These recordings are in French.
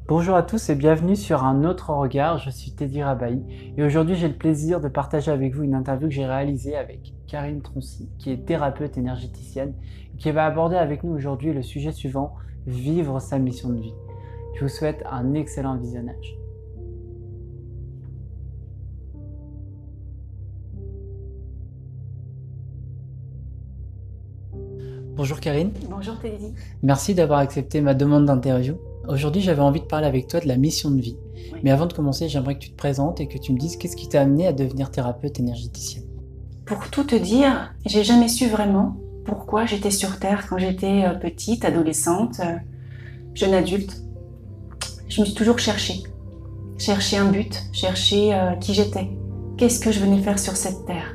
Bonjour à tous et bienvenue sur Un autre regard, je suis Teddy Rabahi et aujourd'hui j'ai le plaisir de partager avec vous une interview que j'ai réalisée avec Karine Troncy qui est thérapeute énergéticienne et qui va aborder avec nous aujourd'hui le sujet suivant, vivre sa mission de vie. Je vous souhaite un excellent visionnage. Bonjour Karine. Bonjour Teddy. Merci d'avoir accepté ma demande d'interview. Aujourd'hui, j'avais envie de parler avec toi de la mission de vie. Oui. Mais avant de commencer, j'aimerais que tu te présentes et que tu me dises qu'est-ce qui t'a amené à devenir thérapeute énergéticienne. Pour tout te dire, j'ai jamais su vraiment pourquoi j'étais sur Terre quand j'étais petite, adolescente, jeune adulte. Je me suis toujours cherchée un but, chercher qui j'étais, qu'est-ce que je venais faire sur cette Terre.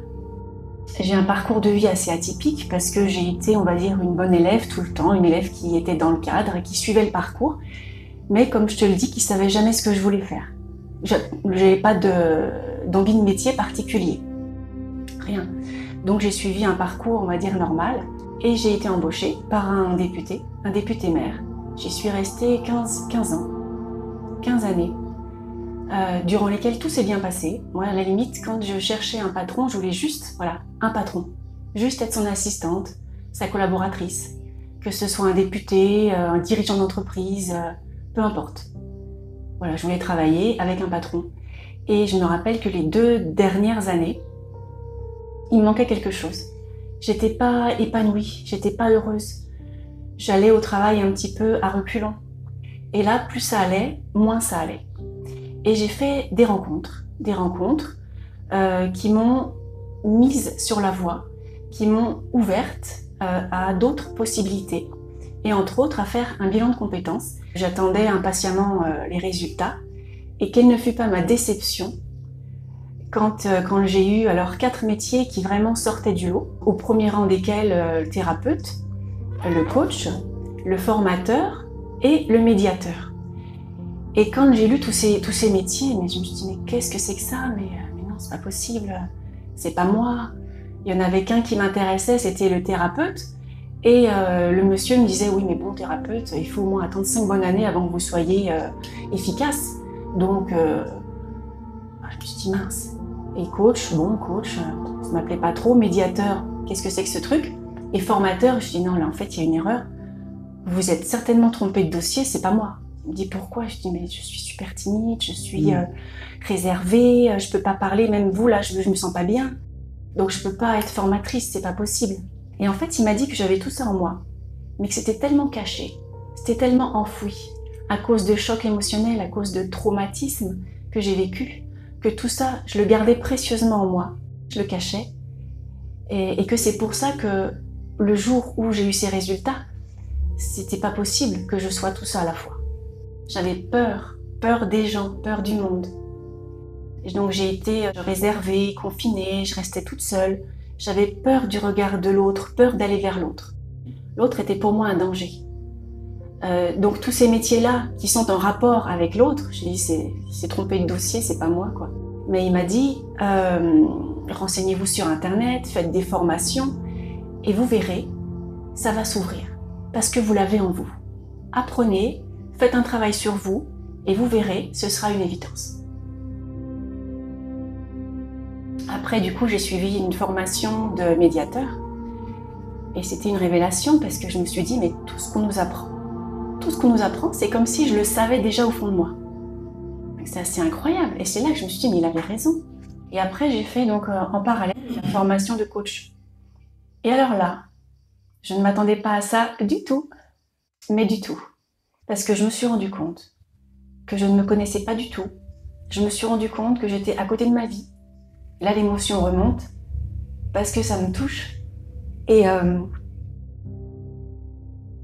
J'ai un parcours de vie assez atypique parce que j'ai été, on va dire, une bonne élève tout le temps, une élève qui était dans le cadre et qui suivait le parcours, mais comme je te le dis, qui savait jamais ce que je voulais faire. Je n'avais pas d'envie de métier particulier, rien. Donc j'ai suivi un parcours, on va dire, normal, et j'ai été embauchée par un député maire. J'y suis restée 15 ans, 15 années. Durant lesquelles tout s'est bien passé. Moi, à la limite, quand je cherchais un patron, je voulais juste, un patron. Juste être son assistante, sa collaboratrice. Que ce soit un député, un dirigeant d'entreprise, peu importe. Voilà, je voulais travailler avec un patron. Et je me rappelle que les 2 dernières années, il me manquait quelque chose. J'étais pas épanouie, j'étais pas heureuse. J'allais au travail un petit peu à reculons. Et là, plus ça allait, moins ça allait. Et j'ai fait des rencontres qui m'ont mise sur la voie, qui m'ont ouverte à d'autres possibilités et entre autres à faire un bilan de compétences. J'attendais impatiemment les résultats et quelle ne fut pas ma déception quand j'ai eu alors 4 métiers qui vraiment sortaient du lot, au premier rang desquels le thérapeute, le coach, le formateur et le médiateur. Et quand j'ai lu tous ces métiers, mais je me suis dit, mais qu'est-ce que c'est que ça? Mais non, c'est pas possible, c'est pas moi. Il y en avait qu'un qui m'intéressait, c'était le thérapeute. Et le monsieur me disait, oui, mais bon, thérapeute, il faut au moins attendre 5 bonnes années avant que vous soyez efficace. Donc, je me suis dit, mince. Et coach, ça m'appelait pas trop. Médiateur, qu'est-ce que c'est que ce truc? Et formateur, je dis, non, là, en fait, il y a une erreur. Vous vous êtes certainement trompé de dossier, c'est pas moi. Il me dit pourquoi? Je dis mais je suis super timide, je suis réservée, je peux pas parler, même vous là, je me sens pas bien. Donc je peux pas être formatrice, c'est pas possible. Et en fait, il m'a dit que j'avais tout ça en moi, mais que c'était tellement caché, c'était tellement enfoui, à cause de chocs émotionnels, à cause de traumatismes que j'ai vécu, que tout ça, je le gardais précieusement en moi, je le cachais, et que c'est pour ça que le jour où j'ai eu ces résultats, c'était pas possible que je sois tout ça à la fois. J'avais peur des gens, peur du monde. Et donc j'ai été réservée, confinée, je restais toute seule. J'avais peur du regard de l'autre, peur d'aller vers l'autre. L'autre était pour moi un danger. Donc tous ces métiers-là qui sont en rapport avec l'autre, j'ai dit c'est trompé de dossier, c'est pas moi quoi. Mais il m'a dit renseignez-vous sur internet, faites des formations et vous verrez, ça va s'ouvrir parce que vous l'avez en vous. Apprenez. Faites un travail sur vous et vous verrez, ce sera une évidence. Après, du coup, j'ai suivi une formation de médiateur et c'était une révélation parce que je me suis dit, mais tout ce qu'on nous apprend, c'est comme si je le savais déjà au fond de moi. C'est assez incroyable et c'est là que je me suis dit, mais il avait raison. Et après, j'ai fait donc en parallèle la formation de coach. Et alors là, je ne m'attendais pas à ça du tout, mais du tout. Parce que je me suis rendu compte que je ne me connaissais pas du tout. Je me suis rendu compte que j'étais à côté de ma vie. Là, l'émotion remonte parce que ça me touche. Et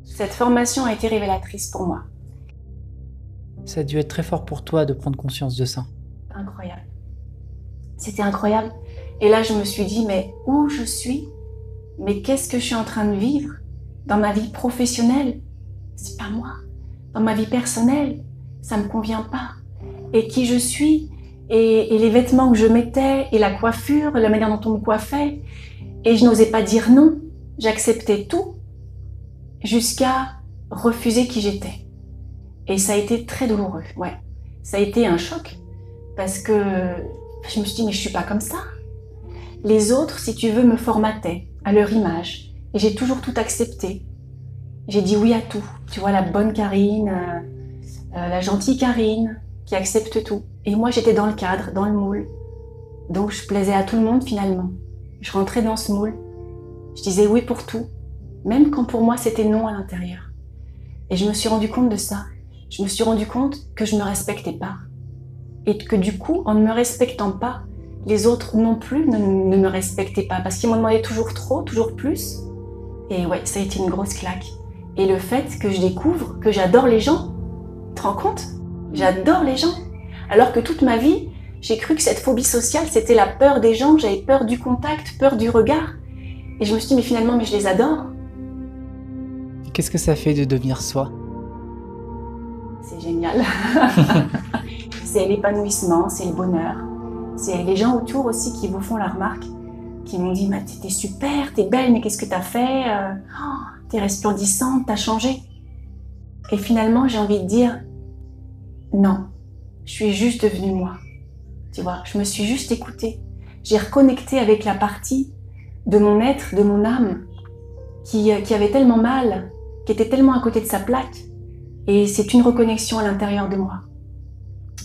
cette formation a été révélatrice pour moi. Ça a dû être très fort pour toi de prendre conscience de ça. Incroyable. C'était incroyable. Et là, je me suis dit, mais où je suis? Mais qu'est-ce que je suis en train de vivre? Dans ma vie professionnelle? C'est pas moi. Dans ma vie personnelle, ça me convient pas. Et qui je suis, et les vêtements que je mettais, et la coiffure, la manière dont on me coiffait. Et je n'osais pas dire non. J'acceptais tout jusqu'à refuser qui j'étais. Et ça a été très douloureux, ouais. Ça a été un choc parce que je me suis dit, mais je suis pas comme ça. Les autres, si tu veux, me formataient à leur image et j'ai toujours tout accepté. J'ai dit oui à tout. Tu vois, la bonne Karine, la gentille Karine qui accepte tout. Et moi, j'étais dans le cadre, dans le moule. Donc, je plaisais à tout le monde finalement. Je rentrais dans ce moule. Je disais oui pour tout, même quand pour moi, c'était non à l'intérieur. Et je me suis rendu compte de ça. Je me suis rendu compte que je ne me respectais pas. Et que du coup, en ne me respectant pas, les autres non plus ne me respectaient pas. Parce qu'ils m'en demandaient toujours trop, toujours plus. Et ouais, ça a été une grosse claque. Et le fait que je découvre que j'adore les gens, tu te rends compte? J'adore les gens. Alors que toute ma vie, j'ai cru que cette phobie sociale, c'était la peur des gens, j'avais peur du contact, peur du regard. Et je me suis dit, mais finalement, mais je les adore. Qu'est-ce que ça fait de devenir soi? C'est génial. C'est l'épanouissement, c'est le bonheur. C'est les gens autour aussi qui vous font la remarque, qui m'ont dit, t'es super, t'es belle, mais qu'est-ce que t'as fait? T'es resplendissante, t'as changé. Et finalement, j'ai envie de dire, non, je suis juste devenue moi. Tu vois, je me suis juste écoutée. J'ai reconnecté avec la partie de mon être, de mon âme, qui avait tellement mal, qui était tellement à côté de sa plaque. Et c'est une reconnexion à l'intérieur de moi.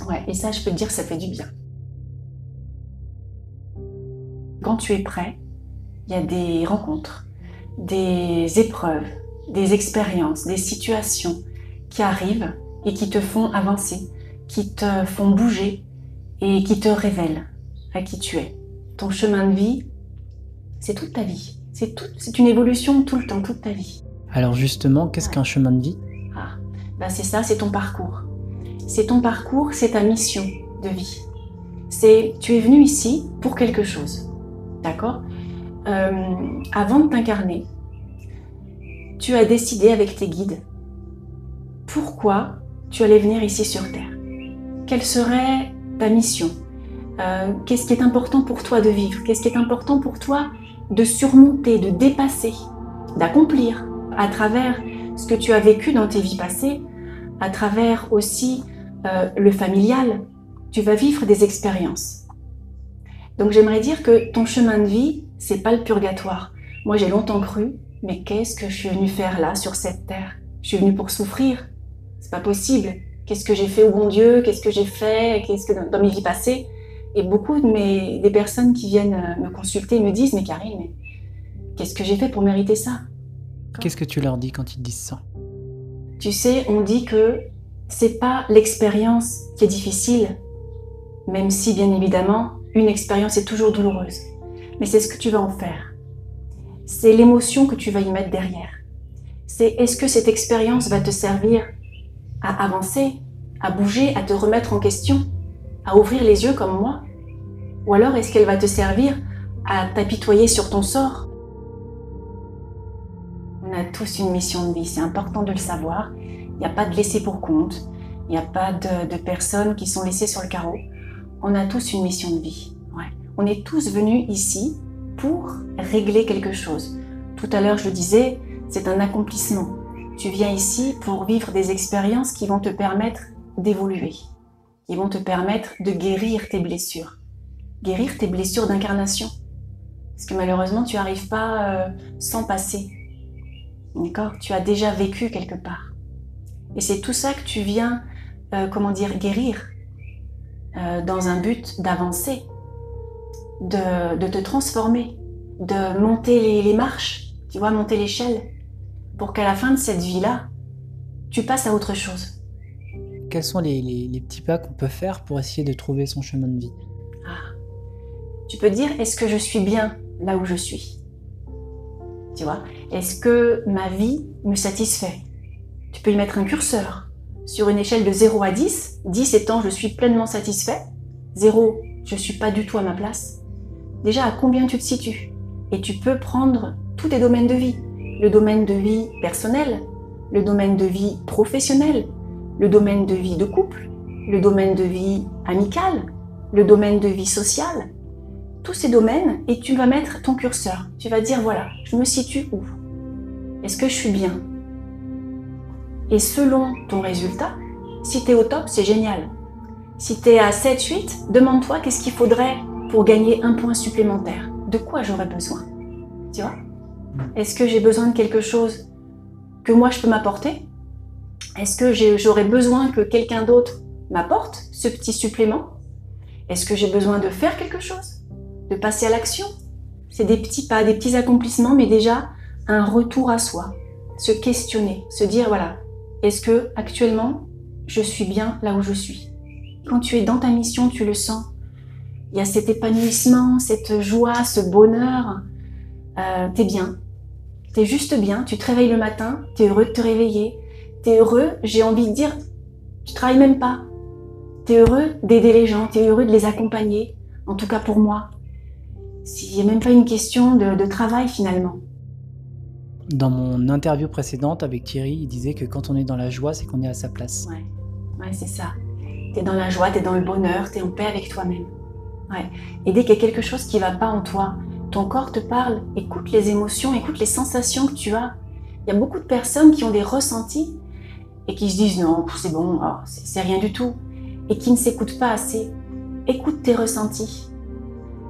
Ouais, et ça, je peux te dire, ça fait du bien. Quand tu es prêt, il y a des rencontres, des épreuves, des expériences, des situations qui arrivent et qui te font avancer, qui te font bouger et qui te révèlent à qui tu es. Ton chemin de vie, c'est toute ta vie. C'est une évolution tout le temps, toute ta vie. Alors justement, qu'est-ce qu'un chemin de vie? C'est ça, c'est ton parcours. C'est ton parcours, c'est ta mission de vie. Tu es venu ici pour quelque chose, d'accord? Avant de t'incarner, tu as décidé avec tes guides pourquoi tu allais venir ici sur Terre. Quelle serait ta mission? Qu'est-ce qui est important pour toi de vivre? Qu'est-ce qui est important pour toi de surmonter, de dépasser, d'accomplir à travers ce que tu as vécu dans tes vies passées, à travers aussi le familial? Tu vas vivre des expériences. Donc j'aimerais dire que ton chemin de vie, c'est pas le purgatoire. Moi j'ai longtemps cru, mais qu'est-ce que je suis venue faire là sur cette terre? Je suis venue pour souffrir. C'est pas possible. Qu'est-ce que j'ai fait au bon Dieu? Qu'est-ce que j'ai fait? Qu'est-ce que dans mes vies passées? Et beaucoup des personnes qui viennent me consulter me disent, mais Karine, mais qu'est-ce que j'ai fait pour mériter ça? Qu'est-ce que tu leur dis quand ils te disent ça? Tu sais, on dit que c'est pas l'expérience qui est difficile, même si bien évidemment, une expérience est toujours douloureuse. Mais c'est ce que tu vas en faire. C'est l'émotion que tu vas y mettre derrière. C'est est-ce que cette expérience va te servir à avancer, à bouger, à te remettre en question, à ouvrir les yeux comme moi? Ou alors est-ce qu'elle va te servir à t'apitoyer sur ton sort? On a tous une mission de vie, c'est important de le savoir. Il n'y a pas de laissé pour compte, il n'y a pas de personnes qui sont laissées sur le carreau. On a tous une mission de vie. Ouais. On est tous venus ici pour régler quelque chose. Tout à l'heure, je le disais, c'est un accomplissement. Tu viens ici pour vivre des expériences qui vont te permettre d'évoluer, qui vont te permettre de guérir tes blessures d'incarnation. Parce que malheureusement, tu n'arrives pas sans passer. D'accord? Tu as déjà vécu quelque part. Et c'est tout ça que tu viens, guérir dans un but d'avancer, de te transformer, de monter les marches, tu vois, monter l'échelle, pour qu'à la fin de cette vie-là, tu passes à autre chose. Quels sont les petits pas qu'on peut faire pour essayer de trouver son chemin de vie? Tu peux dire, est-ce que je suis bien là où je suis? Tu vois, est-ce que ma vie me satisfait? Tu peux y mettre un curseur sur une échelle de 0 à 10. 10 étant je suis pleinement satisfait. 0, je suis pas du tout à ma place. Déjà, à combien tu te situes? Et tu peux prendre tous tes domaines de vie. Le domaine de vie personnel, le domaine de vie professionnel, le domaine de vie de couple, le domaine de vie amical, le domaine de vie sociale. Tous ces domaines, et tu vas mettre ton curseur. Tu vas dire, voilà, je me situe où? Est-ce que je suis bien? Et selon ton résultat, Si tu es au top, c'est génial. Si tu es à 7-8, demande-toi qu'est-ce qu'il faudrait pour gagner un point supplémentaire. De quoi j'aurais besoin? Tu vois? Est-ce que j'ai besoin de quelque chose que moi je peux m'apporter? Est-ce que j'aurais besoin que quelqu'un d'autre m'apporte ce petit supplément? Est-ce que j'ai besoin de faire quelque chose? De passer à l'action? C'est des petits pas, des petits accomplissements, mais déjà un retour à soi. Se questionner, se dire voilà, est-ce que actuellement je suis bien là où je suis? Quand tu es dans ta mission, tu le sens. Il y a cet épanouissement, cette joie, ce bonheur. T'es bien. T'es juste bien. Tu te réveilles le matin, t'es heureux de te réveiller. T'es heureux, j'ai envie de dire, tu travailles même pas. T'es heureux d'aider les gens, t'es heureux de les accompagner. En tout cas pour moi. Il n'y a même pas une question de travail finalement. Dans mon interview précédente avec Thierry, il disait que quand on est dans la joie, c'est qu'on est à sa place. Ouais, c'est ça. T'es dans la joie, t'es dans le bonheur, t'es en paix avec toi-même. Ouais. Et dès qu'il y a quelque chose qui va pas en toi, ton corps te parle, écoute les émotions, écoute les sensations que tu as. Il y a beaucoup de personnes qui ont des ressentis et qui se disent non, c'est bon, oh, c'est rien du tout, et qui ne s'écoutent pas assez. Écoute tes ressentis.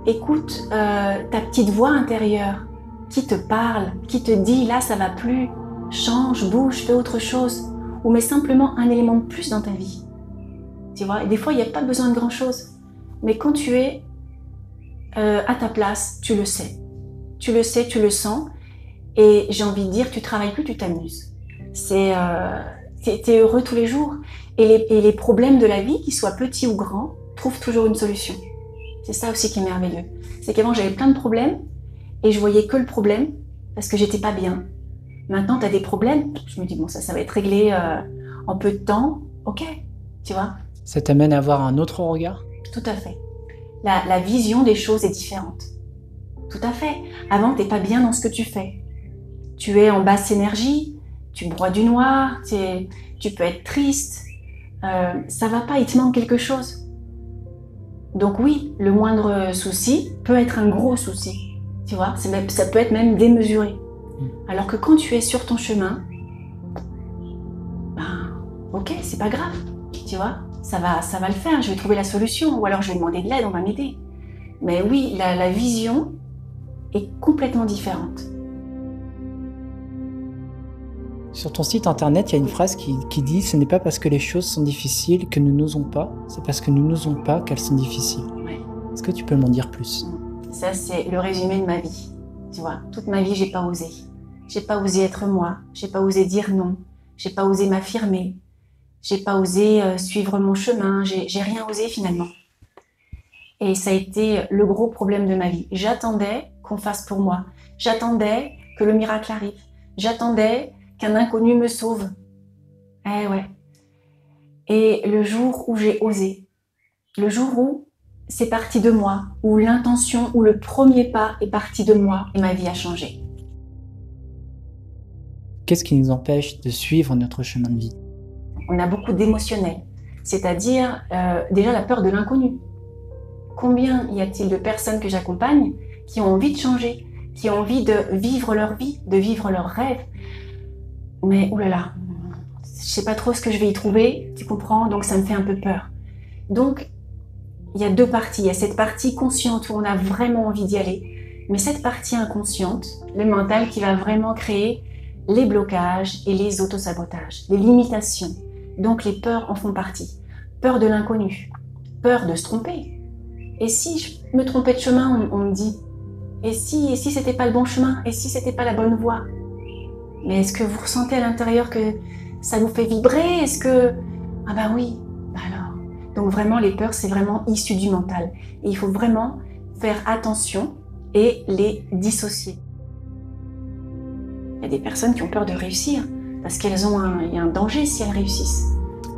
Écoute ta petite voix intérieure qui te parle, qui te dit là ça va plus, change, bouge, fais autre chose, ou mets simplement un élément de plus dans ta vie. Tu vois, et des fois il n'y a pas besoin de grand chose, mais quand tu es à ta place, tu le sais, tu le sens, et j'ai envie de dire tu travailles plus, tu t'amuses. T'es heureux tous les jours, et les problèmes de la vie, qu'ils soient petits ou grands, trouvent toujours une solution. C'est ça aussi qui est merveilleux. C'est qu'avant, j'avais plein de problèmes et je voyais que le problème parce que j'étais pas bien. Maintenant, tu as des problèmes. Je me dis, bon, ça va être réglé en peu de temps. Ok, tu vois. Ça t'amène à avoir un autre regard? Tout à fait. La vision des choses est différente. Tout à fait. Avant, t'es pas bien dans ce que tu fais. Tu es en basse énergie, tu broies du noir, tu peux être triste. Ça va pas, il te manque quelque chose. Donc oui, le moindre souci peut être un gros souci, tu vois, ça peut être même démesuré. Alors que quand tu es sur ton chemin, ben ok, c'est pas grave, tu vois, ça va le faire, je vais trouver la solution, ou alors je vais demander de l'aide, on va m'aider. Mais oui, la vision est complètement différente. Sur ton site internet, il y a une phrase qui dit « Ce n'est pas parce que les choses sont difficiles que nous n'osons pas, c'est parce que nous n'osons pas qu'elles sont difficiles. » Ouais. Est-ce que tu peux m'en dire plus? Ça, c'est le résumé de ma vie. Tu vois, toute ma vie, j'ai pas osé. J'ai pas osé être moi, j'ai pas osé dire non, j'ai pas osé m'affirmer, j'ai pas osé suivre mon chemin, j'ai rien osé finalement. Et ça a été le gros problème de ma vie. J'attendais qu'on fasse pour moi. J'attendais que le miracle arrive. J'attendais qu'un inconnu me sauve. Eh ouais. Et le jour où j'ai osé, le jour où c'est parti de moi, où l'intention, où le premier pas est parti de moi, et ma vie a changé. Qu'est-ce qui nous empêche de suivre notre chemin de vie? On a beaucoup d'émotionnel, c'est-à-dire déjà la peur de l'inconnu. Combien y a-t-il de personnes que j'accompagne qui ont envie de changer, qui ont envie de vivre leur vie, de vivre leurs rêves, mais oulala, je sais pas trop ce que je vais y trouver, tu comprends, donc ça me fait un peu peur. Donc, il y a deux parties. Il y a cette partie consciente où on a vraiment envie d'y aller, mais cette partie inconsciente, le mental, qui va vraiment créer les blocages et les autosabotages, les limitations. Donc les peurs en font partie. Peur de l'inconnu, peur de se tromper. Et si je me trompais de chemin, on me dit, et si c'était pas le bon chemin, et si c'était pas la bonne voie? Mais est-ce que vous ressentez à l'intérieur que ça vous fait vibrer? Est-ce que... Ah bah oui, bah alors. Donc vraiment, les peurs, c'est vraiment issu du mental. Et il faut vraiment faire attention et les dissocier. Il y a des personnes qui ont peur de réussir parce qu'elles ont il y a un danger si elles réussissent.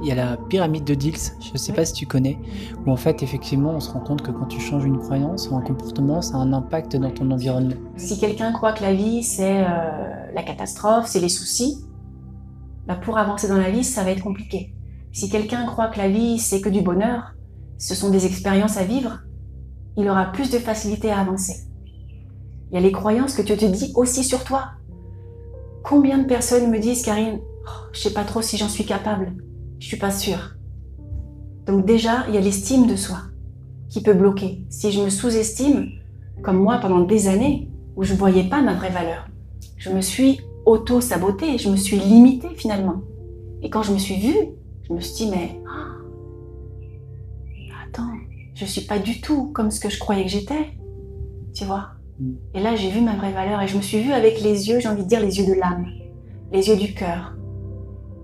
Il y a la pyramide de Diels, je ne sais pas si tu connais, où en fait, effectivement, on se rend compte que quand tu changes une croyance ou un comportement, ça a un impact dans ton environnement. Si quelqu'un croit que la vie, c'est la catastrophe, c'est les soucis, bah pour avancer dans la vie, ça va être compliqué. Si quelqu'un croit que la vie, c'est que du bonheur, ce sont des expériences à vivre, il aura plus de facilité à avancer. Il y a les croyances que tu te dis aussi sur toi. Combien de personnes me disent, Karine, oh, je ne sais pas trop si j'en suis capable. Je suis pas sûre. Donc déjà, il y a l'estime de soi qui peut bloquer. Si je me sous-estime, comme moi pendant des années, où je voyais pas ma vraie valeur, je me suis auto-sabotée, je me suis limitée finalement. Et quand je me suis vue, je me suis dit, mais attends, je suis pas du tout comme ce que je croyais que j'étais, tu vois. Et là, j'ai vu ma vraie valeur et je me suis vue avec les yeux, j'ai envie de dire les yeux de l'âme, les yeux du cœur,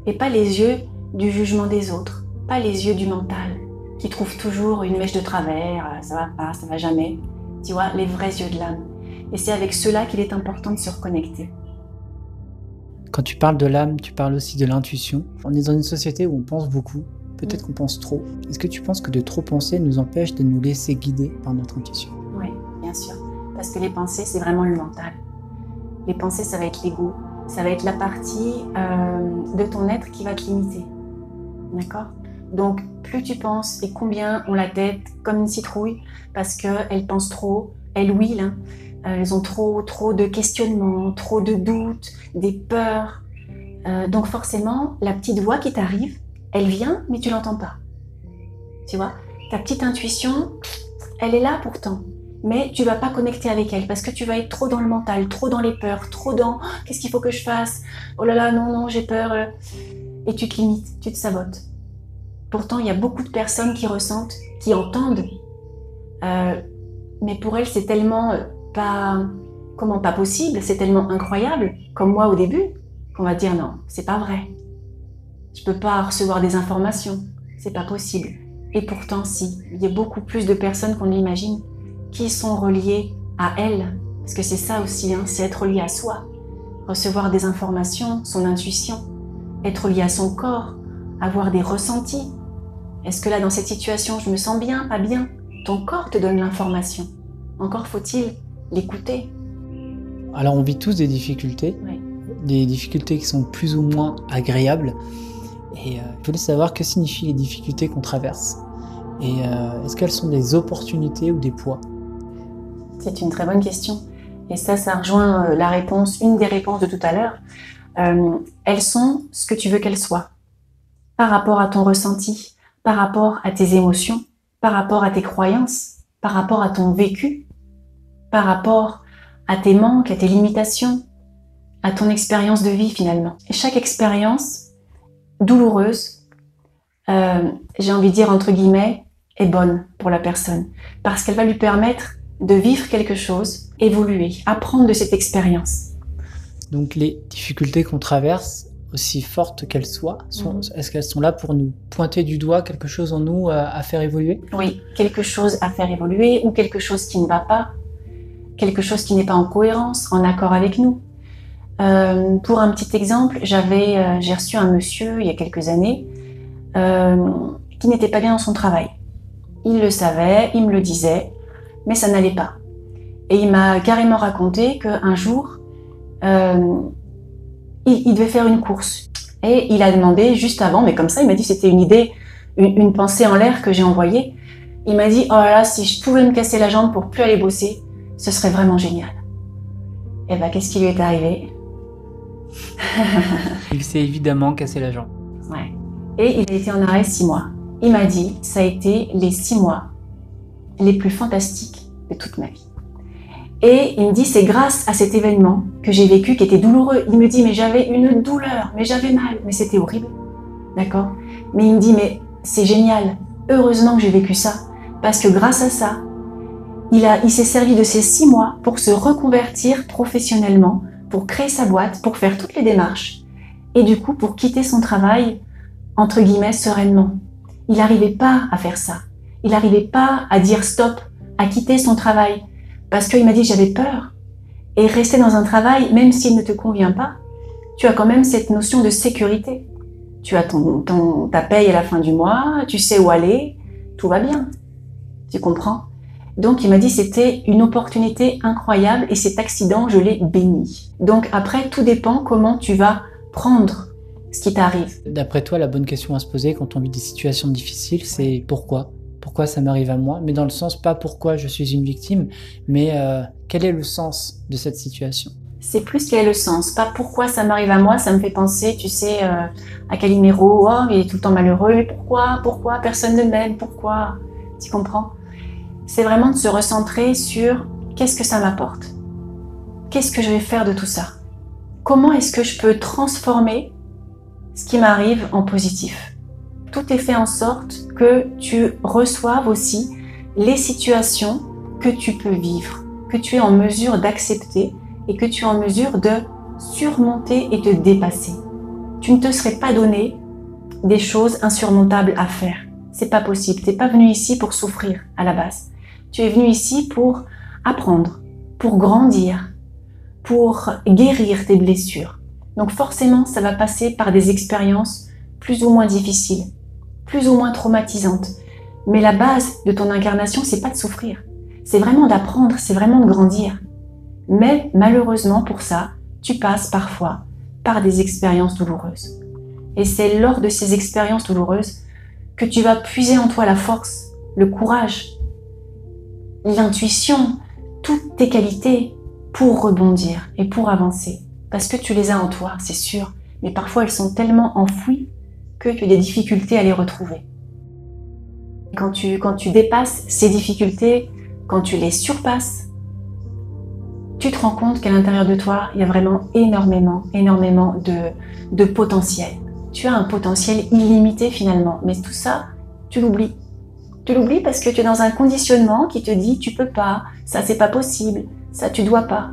et pas les yeux du jugement des autres, pas les yeux du mental, qui trouvent toujours une mèche de travers, ça va pas, ça va jamais, tu vois, les vrais yeux de l'âme. Et c'est avec cela qu'il est important de se reconnecter. Quand tu parles de l'âme, tu parles aussi de l'intuition. On est dans une société où on pense beaucoup, peut-être qu'on pense trop. Est-ce que tu penses que de trop penser nous empêche de nous laisser guider par notre intuition? Oui, bien sûr. Parce que les pensées, c'est vraiment le mental. Les pensées, ça va être l'ego. Ça va être la partie de ton être qui va te limiter. D'accord? Donc, plus tu penses et combien ont la tête comme une citrouille, parce qu'elles pensent trop, elles huilent, hein. Elles ont trop de questionnements, trop de doutes, des peurs. Donc forcément, la petite voix qui t'arrive, elle vient, mais tu l'entends pas. Tu vois, ta petite intuition, elle est là pourtant, mais tu vas pas connecter avec elle parce que tu vas être trop dans le mental, trop dans les peurs, trop dans qu'est-ce qu'il faut que je fasse? Oh là là, non, j'ai peur. Et tu te limites, tu te sabotes. Pourtant, il y a beaucoup de personnes qui ressentent, qui entendent, mais pour elles, c'est tellement pas possible, c'est tellement incroyable, comme moi au début, qu'on va dire non, c'est pas vrai. Je peux pas recevoir des informations, c'est pas possible. Et pourtant, si, il y a beaucoup plus de personnes qu'on l'imagine qui sont reliées à elles, parce que c'est ça aussi, hein, c'est être lié à soi, recevoir des informations, son intuition, être lié à son corps, avoir des ressentis. Est-ce que là, dans cette situation, je me sens bien, pas bien? Ton corps te donne l'information. Encore faut-il l'écouter. Alors on vit tous des difficultés, Oui. Des difficultés qui sont plus ou moins agréables. Et je voulais savoir que signifient les difficultés qu'on traverse. Et est-ce qu'elles sont des opportunités ou des poids? C'est une très bonne question. Et ça rejoint la réponse, une des réponses de tout à l'heure. Elles sont ce que tu veux qu'elles soient. Par rapport à ton ressenti, par rapport à tes émotions, par rapport à tes croyances, par rapport à ton vécu, par rapport à tes manques, à tes limitations, à ton expérience de vie finalement. Et chaque expérience douloureuse, j'ai envie de dire entre guillemets, est bonne pour la personne. Parce qu'elle va lui permettre de vivre quelque chose, évoluer, apprendre de cette expérience. Donc les difficultés qu'on traverse, aussi fortes qu'elles soient, est-ce qu'elles sont là pour nous pointer du doigt quelque chose en nous à faire évoluer? Oui, quelque chose à faire évoluer ou quelque chose qui ne va pas, quelque chose qui n'est pas en cohérence, en accord avec nous. Pour un petit exemple, j'ai reçu un monsieur il y a quelques années qui n'était pas bien dans son travail. Il le savait, il me le disait, mais ça n'allait pas. Et il m'a carrément raconté qu'un jour, il devait faire une course. Et il a demandé juste avant, mais comme ça, il m'a dit c'était une idée, une pensée en l'air que j'ai envoyée. Il m'a dit, oh là là, si je pouvais me casser la jambe pour plus aller bosser, ce serait vraiment génial. Et ben, qu'est-ce qui lui est arrivé? Il s'est évidemment cassé la jambe. Ouais. Et il a été en arrêt 6 mois. Il m'a dit, ça a été les 6 mois les plus fantastiques de toute ma vie. Et il me dit, c'est grâce à cet événement que j'ai vécu, qui était douloureux. Il me dit, mais j'avais une douleur, mais j'avais mal, mais c'était horrible. D'accord? Mais il me dit, mais c'est génial. Heureusement que j'ai vécu ça. Parce que grâce à ça, il s'est servi de ces 6 mois pour se reconvertir professionnellement, pour créer sa boîte, pour faire toutes les démarches. Et du coup, pour quitter son travail, entre guillemets, sereinement. Il n'arrivait pas à faire ça. Il n'arrivait pas à dire stop, à quitter son travail. Parce qu'il m'a dit, j'avais peur. Et rester dans un travail, même s'il ne te convient pas, tu as quand même cette notion de sécurité. Tu as ta paye à la fin du mois, tu sais où aller, tout va bien. Tu comprends? Donc il m'a dit, c'était une opportunité incroyable et cet accident, je l'ai béni. Donc après, tout dépend comment tu vas prendre ce qui t'arrive. D'après toi, la bonne question à se poser quand on vit des situations difficiles, c'est pourquoi? Pourquoi ça m'arrive à moi? Mais dans le sens, pas pourquoi je suis une victime, mais quel est le sens de cette situation? C'est plus quel est le sens, pas pourquoi ça m'arrive à moi, ça me fait penser, tu sais, à Calimero, oh, il est tout le temps malheureux, mais pourquoi, personne ne m'aime, pourquoi, tu comprends? C'est vraiment de se recentrer sur qu'est-ce que ça m'apporte, qu'est-ce que je vais faire de tout ça, comment est-ce que je peux transformer ce qui m'arrive en positif. Tout est fait en sorte que tu reçoives aussi les situations que tu peux vivre, que tu es en mesure d'accepter et que tu es en mesure de surmonter et de dépasser. Tu ne te serais pas donné des choses insurmontables à faire. C'est pas possible. T'es pas venu ici pour souffrir à la base. Tu es venu ici pour apprendre, pour grandir, pour guérir tes blessures. Donc forcément, ça va passer par des expériences plus ou moins difficiles, plus ou moins traumatisantes. Mais la base de ton incarnation, c'est pas de souffrir. C'est vraiment d'apprendre, c'est vraiment de grandir. Mais malheureusement pour ça, tu passes parfois par des expériences douloureuses. Et c'est lors de ces expériences douloureuses que tu vas puiser en toi la force, le courage, l'intuition, toutes tes qualités pour rebondir et pour avancer. Parce que tu les as en toi, c'est sûr. Mais parfois elles sont tellement enfouies que tu as des difficultés à les retrouver. Quand tu dépasses ces difficultés, quand tu les surpasses, tu te rends compte qu'à l'intérieur de toi, il y a vraiment énormément de potentiel. Tu as un potentiel illimité finalement, mais tout ça, tu l'oublies. Tu l'oublies parce que tu es dans un conditionnement qui te dit tu peux pas, ça c'est pas possible, ça tu dois pas.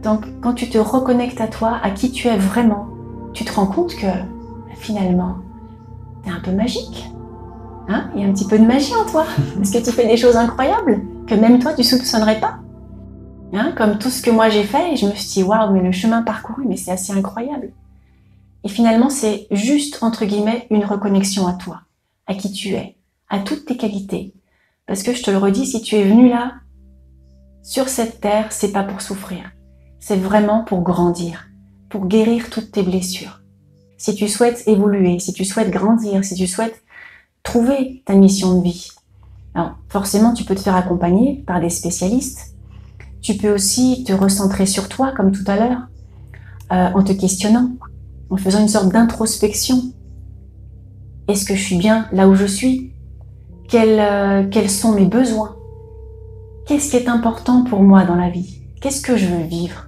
Donc quand tu te reconnectes à toi, à qui tu es vraiment, tu te rends compte que finalement, t'es un peu magique. Hein? Il y a un petit peu de magie en toi, parce que tu fais des choses incroyables que même toi tu soupçonnerais pas. Hein, comme tout ce que moi j'ai fait, et je me suis dit, waouh, mais le chemin parcouru, mais c'est assez incroyable. Et finalement, c'est juste, entre guillemets, une reconnexion à toi, à qui tu es, à toutes tes qualités. Parce que je te le redis, si tu es venu là, sur cette terre, c'est pas pour souffrir. C'est vraiment pour grandir, pour guérir toutes tes blessures. Si tu souhaites évoluer, si tu souhaites grandir, si tu souhaites trouver ta mission de vie, alors forcément, tu peux te faire accompagner par des spécialistes. Tu peux aussi te recentrer sur toi, comme tout à l'heure, en te questionnant, en faisant une sorte d'introspection. Est-ce que je suis bien là où je suis? Quels sont mes besoins? Qu'est-ce qui est important pour moi dans la vie? Qu'est-ce que je veux vivre?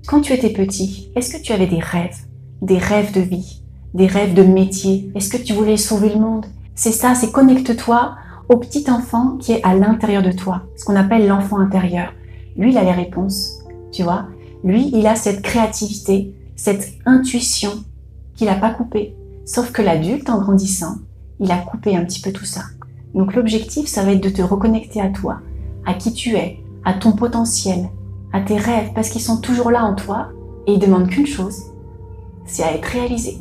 Quand tu étais petit, est-ce que tu avais des rêves de vie, des rêves de métier? Est-ce que tu voulais sauver le monde? C'est ça, c'est connecte-toi au petit enfant qui est à l'intérieur de toi, ce qu'on appelle l'enfant intérieur. Lui, il a les réponses, tu vois. Lui, il a cette créativité, cette intuition qu'il n'a pas coupée. Sauf que l'adulte, en grandissant, il a coupé un petit peu tout ça. Donc l'objectif, ça va être de te reconnecter à toi, à qui tu es, à ton potentiel, à tes rêves, parce qu'ils sont toujours là en toi et ils demandent qu'une chose, c'est à être réalisés.